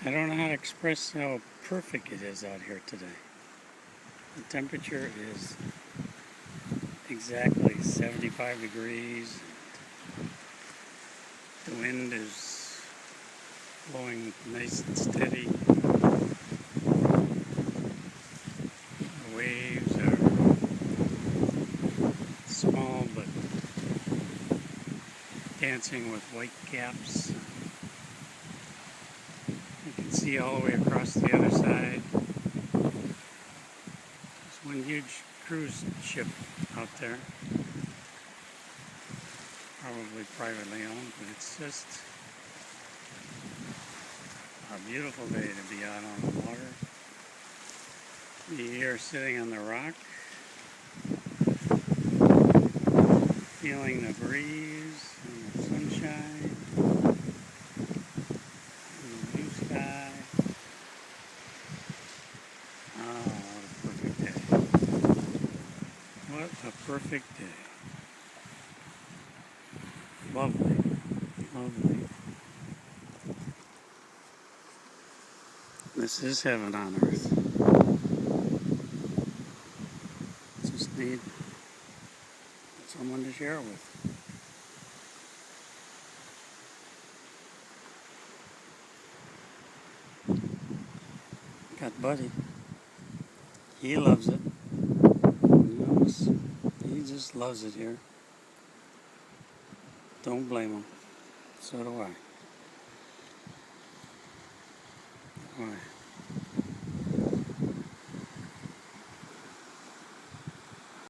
I don't know how to express how perfect it is out here today. The temperature is exactly 75 degrees. The wind is blowing nice and steady. The waves are small but dancing with white caps. You can see all the way across the other side. There's one huge cruise ship out there. Probably privately owned, but it's just a beautiful day to be out on the water. Be here sitting on the rock, feeling the breeze and the sunshine and the blue sky. Oh, what a perfect day. What a perfect day. Lovely, lovely. This is heaven on earth. Just need someone to share it with. Got Buddy. He loves it. He just loves it here. Don't blame him. So do I. Why?